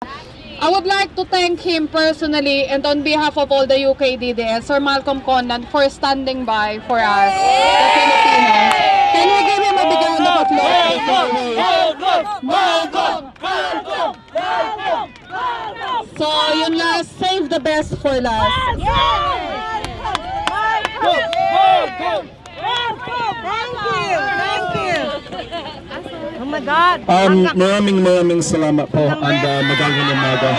I would like to thank him personally and on behalf of all the UK DDS, Sir Malcolm Conant, for standing by for us, the Filipinos. Can we give him a big round of applause? So, yun last, save the best for last. Thank you. Oh my God. Maraming salamat po and magandang umaga.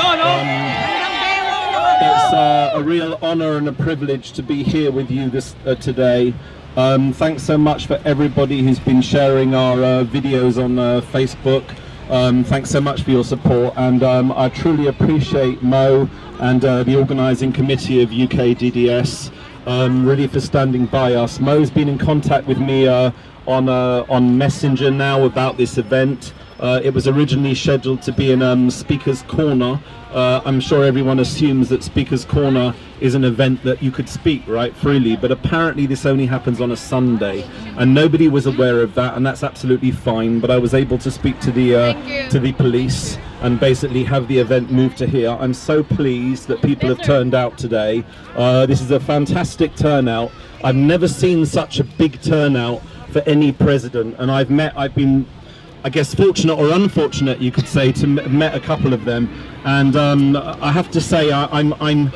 It's a real honor and a privilege to be here with you today. Thanks so much for everybody who's been sharing our videos on Facebook. Thanks so much for your support, and I truly appreciate Mo and the organising committee of UK DDS really for standing by us. Mo's been in contact with me on Messenger now about this event. It was originally scheduled to be in Speaker's Corner. I'm sure everyone assumes that Speaker's Corner is an event that you could speak right freely, but apparently this only happens on a Sunday, and nobody was aware of that, and that's absolutely fine. But I was able to speak to the police and basically have the event moved to here. I'm so pleased that people have turned out today. This is a fantastic turnout. I've never seen such a big turnout for any president, and I've been, I guess, fortunate or unfortunate, you could say, to met a couple of them, and I have to say I'm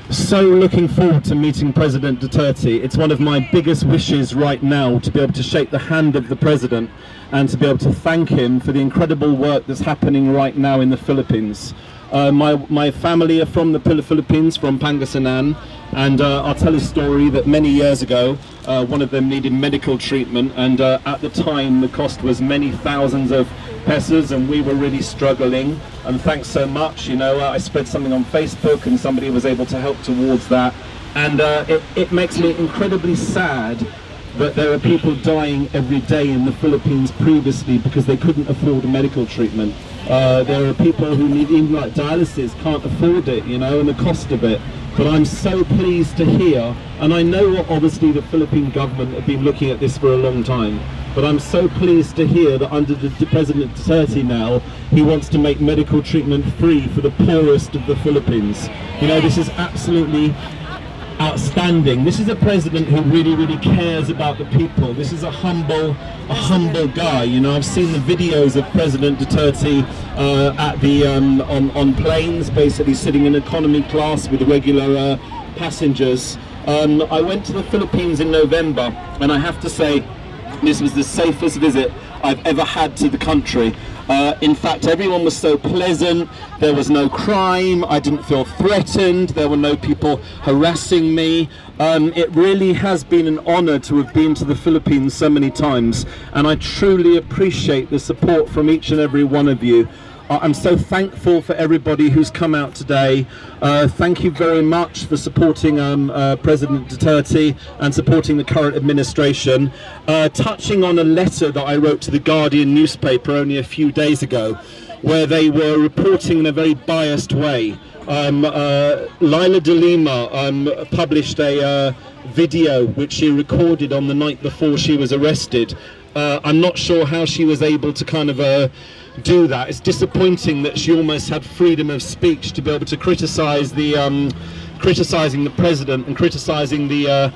so looking forward to meeting President Duterte. It's one of my biggest wishes right now to be able to shake the hand of the president and to be able to thank him for the incredible work that's happening right now in the Philippines. My family are from the Philippines, from Pangulo, and I'll tell a story that many years ago one of them needed medical treatment, and at the time the cost was many thousands of pesos, and we were really struggling, and thanks so much, you know, I spread something on Facebook and somebody was able to help towards that, and it makes me incredibly sad that there are people dying every day in the Philippines previously because they couldn't afford medical treatment. There are people who need, even like dialysis, can't afford it, you know, and the cost of it. But I'm so pleased to hear, and I know obviously the Philippine government have been looking at this for a long time, but I'm so pleased to hear that under the President Duterte now, he wants to make medical treatment free for the poorest of the Philippines. You know, this is absolutely outstanding. This is a president who really cares about the people. This is a humble guy. You know, I've seen the videos of President Duterte at the on planes, basically sitting in economy class with regular passengers. I went to the Philippines in November, and I have to say this was the safest visit I've ever had to the country. In fact, everyone was so pleasant, there was no crime, I didn't feel threatened, there were no people harassing me. It really has been an honor to have been to the Philippines so many times, and I truly appreciate the support from each and every one of you. I'm so thankful for everybody who's come out today. Thank you very much for supporting President Duterte and supporting the current administration. Touching on a letter that I wrote to the Guardian newspaper only a few days ago, where they were reporting in a very biased way. Lila de Lima published a video which she recorded on the night before she was arrested. I'm not sure how she was able to kind of do that. It's disappointing that she almost had freedom of speech to be able to criticize the criticizing the president and criticizing the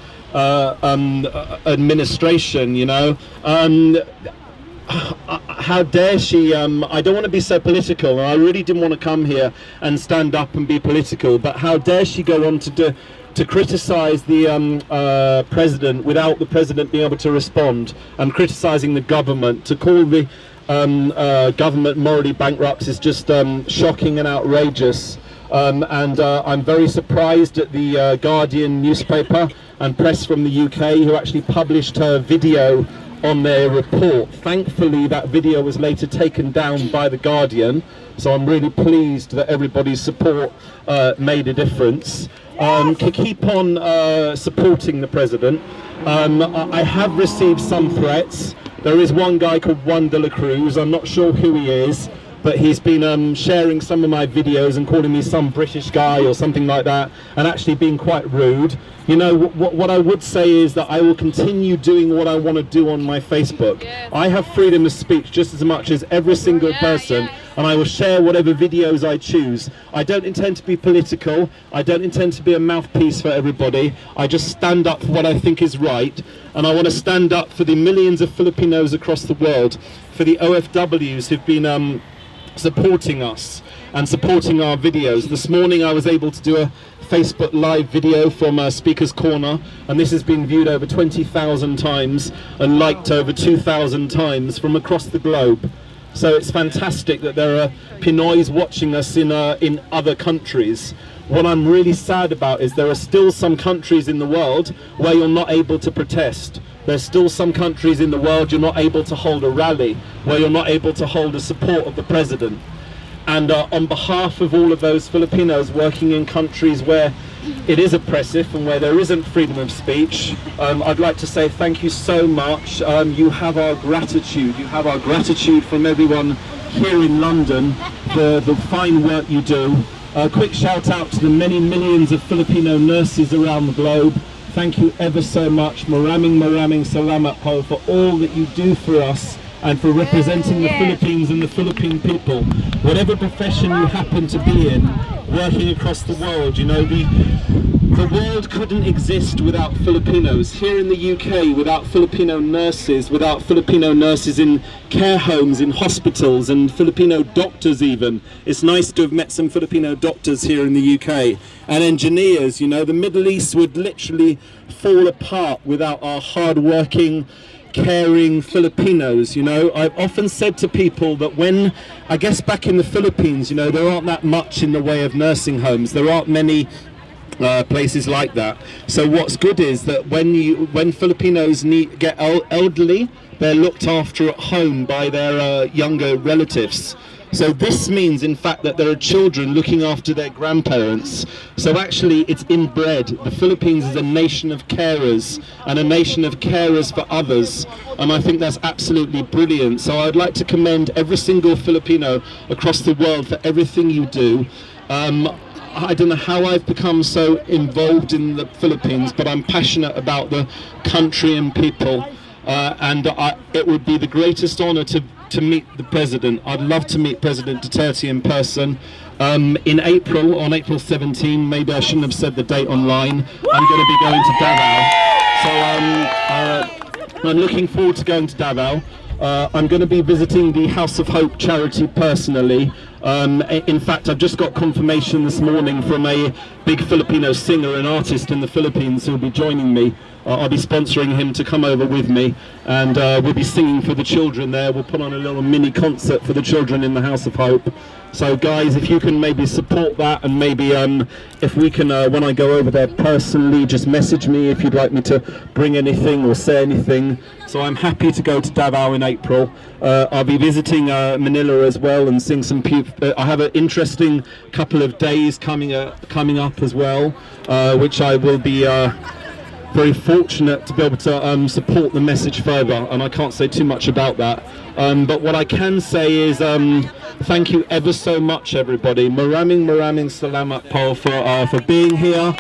administration, you know. How dare she? I don't want to be so political, and I really didn't want to come here and stand up and be political, but how dare she go on to criticize the president without the president being able to respond, and criticizing the government, to call the government morally bankrupt is just shocking and outrageous. And I'm very surprised at the Guardian newspaper and press from the UK who actually published her video on their report. Thankfully that video was later taken down by the Guardian, so I'm really pleased that everybody's support made a difference. To keep on supporting the president. I have received some threats. There is one guy called Juan de la Cruz, I'm not sure who he is, but he's been sharing some of my videos and calling me some British guy or something like that, and actually being quite rude. You know, what I would say is that I will continue doing what I want to do on my Facebook. I have freedom of speech just as much as every single person, and I will share whatever videos I choose. I don't intend to be political. I don't intend to be a mouthpiece for everybody. I just stand up for what I think is right, and I want to stand up for the millions of Filipinos across the world, for the OFWs who've been supporting us and supporting our videos. This morning I was able to do a Facebook live video from Speaker's Corner, and this has been viewed over 20,000 times and liked over 2,000 times from across the globe. So it's fantastic that there are Pinoys watching us in other countries. What I'm really sad about is there are still some countries in the world where you're not able to protest. There's still some countries in the world you're not able to hold a rally, where you're not able to hold a support of the president. And on behalf of all of those Filipinos working in countries where it is oppressive and where there isn't freedom of speech, I'd like to say thank you so much. You have our gratitude. You have our gratitude from everyone here in London for the fine work you do. A quick shout out to the many millions of Filipino nurses around the globe. Thank you ever so much. Maraming salamat po for all that you do for us and for representing the Philippines and the Philippine people. Whatever profession you happen to be in, working across the world, you know, the world couldn't exist without Filipinos. Here in the UK, without Filipino nurses in care homes, in hospitals, and Filipino doctors even. It's nice to have met some Filipino doctors here in the UK. And engineers, you know, the Middle East would literally fall apart without our hard-working, caring Filipinos. You know, I've often said to people that when, I guess back in the Philippines, you know, there aren't that much in the way of nursing homes. There aren't many places like that. So what's good is that when Filipinos get elderly, they're looked after at home by their younger relatives. So this means, in fact, that there are children looking after their grandparents. So actually, it's inbred. The Philippines is a nation of carers, and a nation of carers for others. And I think that's absolutely brilliant. So I'd like to commend every single Filipino across the world for everything you do. I don't know how I've become so involved in the Philippines, but I'm passionate about the country and people. And it would be the greatest honor to meet the president. I'd love to meet President Duterte in person. In April, on April 17, maybe I shouldn't have said the date online, I'm going to be going to Davao. So I'm looking forward to going to Davao. I'm going to be visiting the House of Hope charity personally. In fact, I've just got confirmation this morning from a big Filipino singer and artist in the Philippines who will be joining me. I'll be sponsoring him to come over with me, and we'll be singing for the children there. We'll put on a little mini concert for the children in the House of Hope. So guys, if you can maybe support that, and maybe if we can, when I go over there personally, just message me if you'd like me to bring anything or say anything. So I'm happy to go to Davao in April. I'll be visiting Manila as well and sing some I have an interesting couple of days coming up as well, which I will be very fortunate to be able to support the message further, and I can't say too much about that. But what I can say is thank you ever so much, everybody. Maraming salamat po for being here.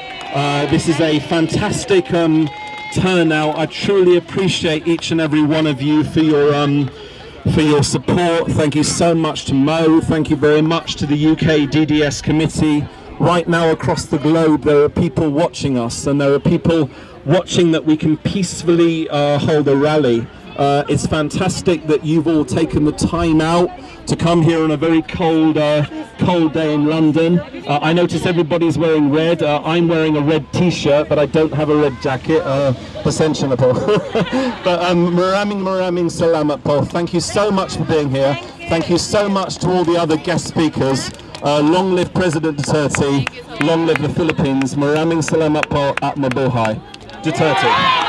This is a fantastic turnout. I truly appreciate each and every one of you for your support. Thank you so much to Mo. Thank you very much to the UK DDS committee. Right now across the globe there are people watching us, and there are people watching that we can peacefully hold a rally. It's fantastic that you've all taken the time out to come here on a very cold day in London. I notice everybody's wearing red. I'm wearing a red t-shirt, but I don't have a red jacket. Pasensya po. But maraming salamat po. Thank you so much for being here. Thank you so much to all the other guest speakers. Long live President Duterte. Long live the Philippines. Maraming salamat po at mabuhay. Duterte.